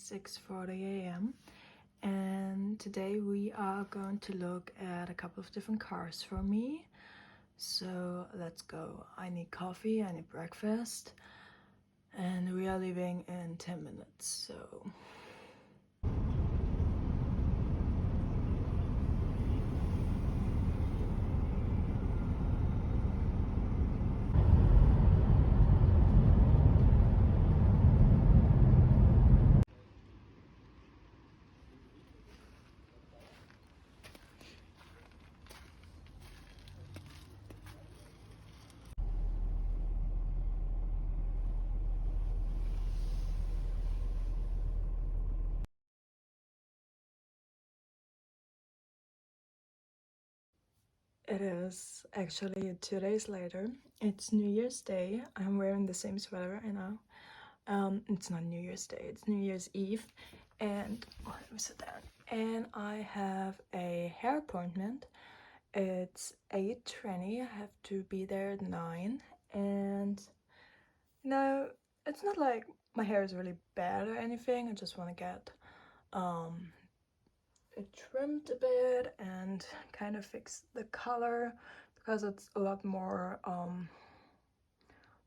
6:40 a.m. and today we are going to look at a couple of different cars for me. So let's go. I need coffee, I need breakfast, and we are leaving in 10 minutes. So it is actually 2 days later. It's New Year's Day. I'm wearing the same sweater right now. It's not New Year's Day, it's New Year's Eve. And let me sit down. And I have a hair appointment. It's 8:20. I have to be there at 9. And it's not like my hair is really bad or anything. I just want to get it trimmed a bit and kind of fix the color because it's a lot more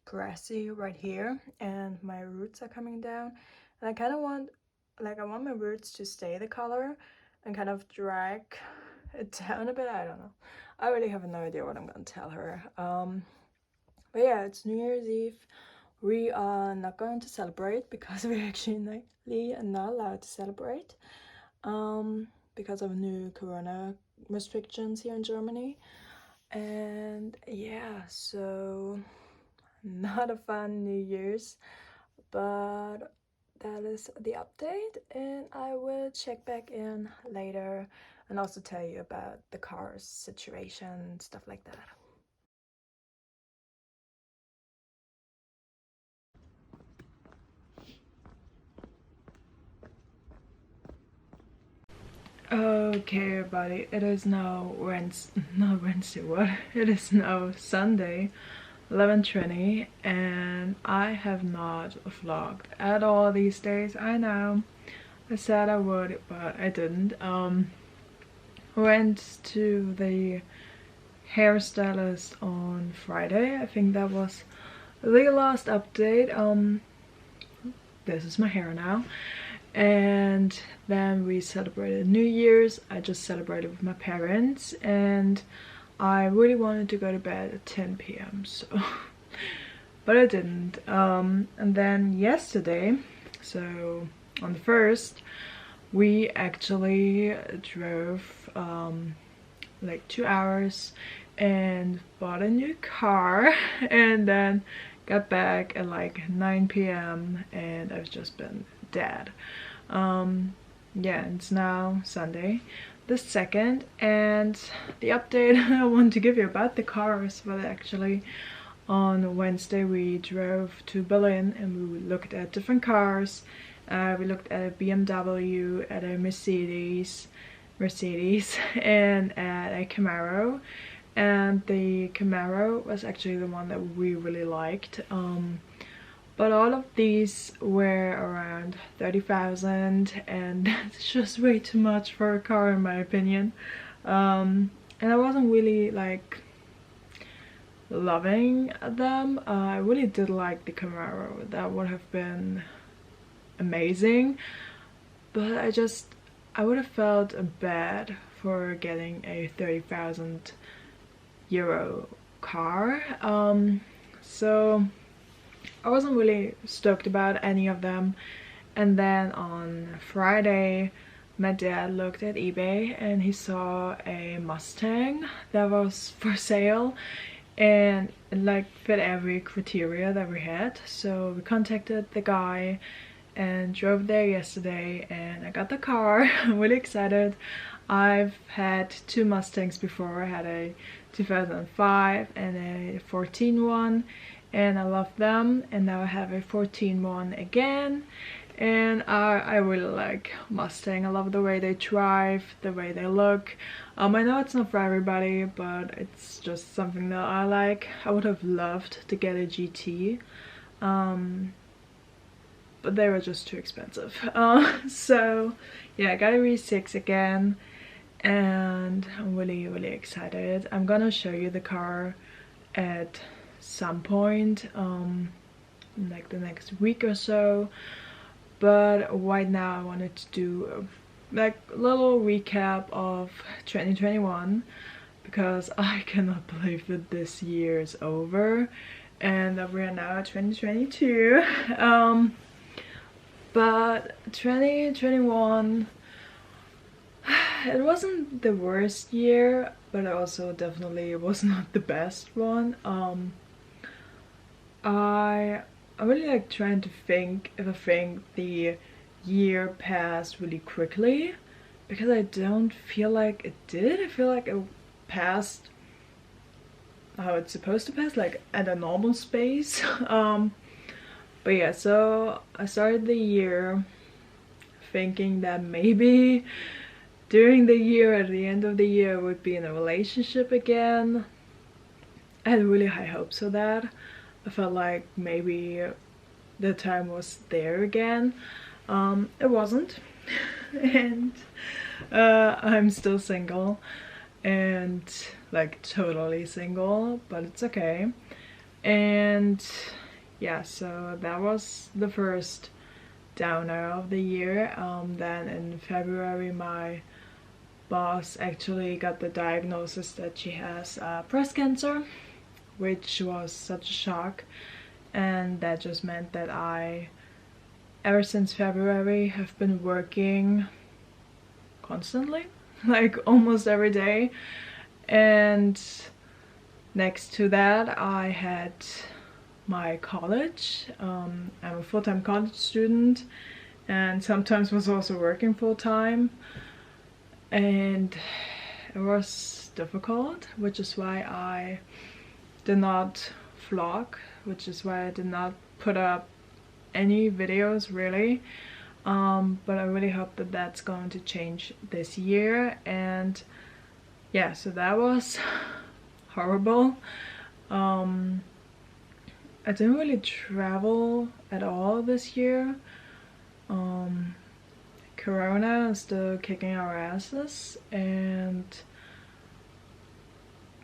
grassy right here and my roots are coming down, and I kind of want, I want my roots to stay the color and kind of drag it down a bit. I don't know, I really have no idea what I'm gonna tell her. But yeah, it's New Year's Eve. We are not going to celebrate because we're actually not allowed to celebrate because of new corona restrictions here in Germany. And yeah, so not a fun New Year's, but that is the update, and I will check back in later and also tell you about the car's situation, stuff like that. Okay, everybody, it is now Wednesday, what? It is now Sunday, 11:20, and I have not vlogged at all these days. I know, I said I would, but I didn't. Went to the hairstylist on Friday. I think that was the last update. This is my hair now. And then we celebrated New Year's. I just celebrated with my parents, and I really wanted to go to bed at 10 p.m. so but I didn't. And then yesterday, so on the 1st, we actually drove like 2 hours and bought a new car and then got back at like 9 p.m. and I've just been dead. Yeah, it's now Sunday the 2nd, and the update I want to give you about the cars, well, actually on Wednesday we drove to Berlin and we looked at different cars. We looked at a BMW, at a Mercedes, and at a Camaro. And the Camaro was actually the one that we really liked. But all of these were around 30,000, and that's just way too much for a car in my opinion. And I wasn't really like loving them. I really did like the Camaro. That would have been amazing, but I would have felt bad for getting a 30,000 euro car. So I wasn't really stoked about any of them. And then on Friday my dad looked at eBay and he saw a Mustang that was for sale, and it like fit every criteria that we had. So we contacted the guy and drove there yesterday, and I got the car. I'm really excited. I've had 2 Mustangs before. I had a 2005 and a 14 one, and I love them, and now I have a 14 one again, and I really like Mustang. I love the way they drive, the way they look. I know it's not for everybody, but it's just something that I like. I would have loved to get a GT. but they were just too expensive. So yeah, I got a V6 again, and I'm really excited. I'm gonna show you the car at some point, like the next week or so, but right now I wanted to do like a little recap of 2021, because I cannot believe that this year is over and that we are now at 2022. But 2021, it wasn't the worst year, but also definitely was not the best one. I really like trying to think if I think the year passed really quickly, because I don't feel like it did. I feel like it passed how it's supposed to pass, like at a normal space. But yeah, so I started the year thinking that maybe during the year, at the end of the year, I would be in a relationship again. I had really high hopes of that. I felt like maybe the time was there again. It wasn't. And I'm still single, and like totally single, but it's okay. And yeah, so that was the first downer of the year. Then in February, my boss actually got the diagnosis that she has breast cancer, which was such a shock. And that just meant that I, ever since February, have been working constantly, like almost every day. And next to that, I had my college. I'm a full-time college student, and sometimes was also working full-time, and it was difficult, which is why I did not vlog, which is why I did not put up any videos really. But I really hope that that's going to change this year. And yeah, so that was horrible. I didn't really travel at all this year. Corona is still kicking our asses, and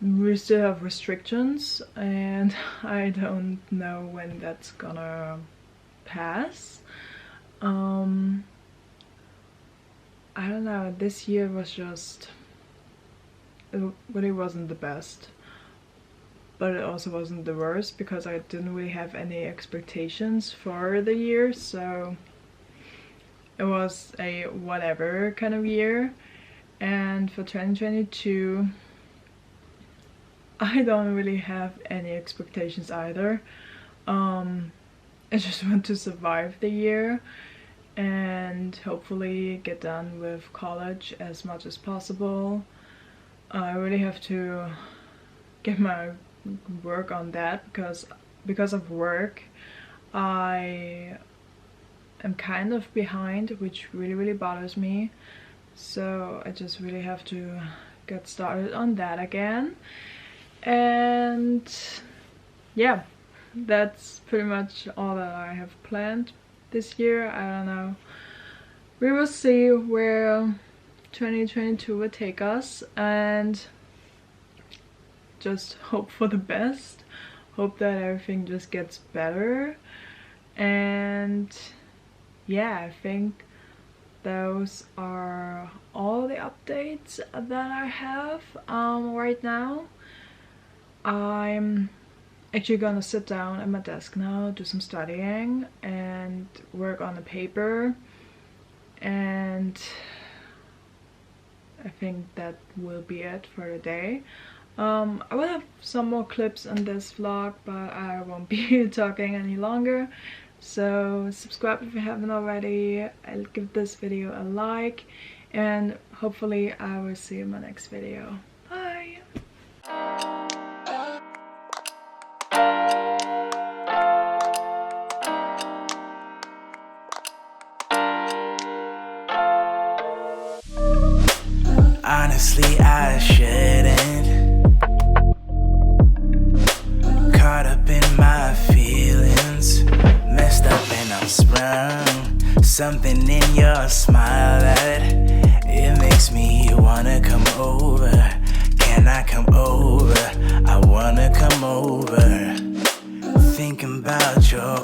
we still have restrictions, and I don't know when that's gonna pass. I don't know, this year was just, it really wasn't the best, but it also wasn't the worst, because I didn't really have any expectations for the year, so it was a whatever kind of year. And for 2022, I don't really have any expectations either. I just want to survive the year and hopefully get done with college as much as possible. I really have to get my work on that, because of work I am kind of behind, which really bothers me. So I just really have to get started on that again. And yeah, that's pretty much all that I have planned this year. I don't know, we will see where 2022 will take us, and just hope for the best, hope that everything just gets better. And yeah, I think those are all the updates that I have right now. I'm actually gonna sit down at my desk now, do some studying and work on a paper, and I think that will be it for the day. I will have some more clips in this vlog, but I won't be talking any longer. So subscribe if you haven't already. I'll give this video a like, and hopefully I will see you in my next video. Bye! Honestly, I shouldn't. Caught up in my feelings, messed up and I'm sprung. Something in your smile that it makes me wanna come over. Can I come over? I wanna come over. Thinking about your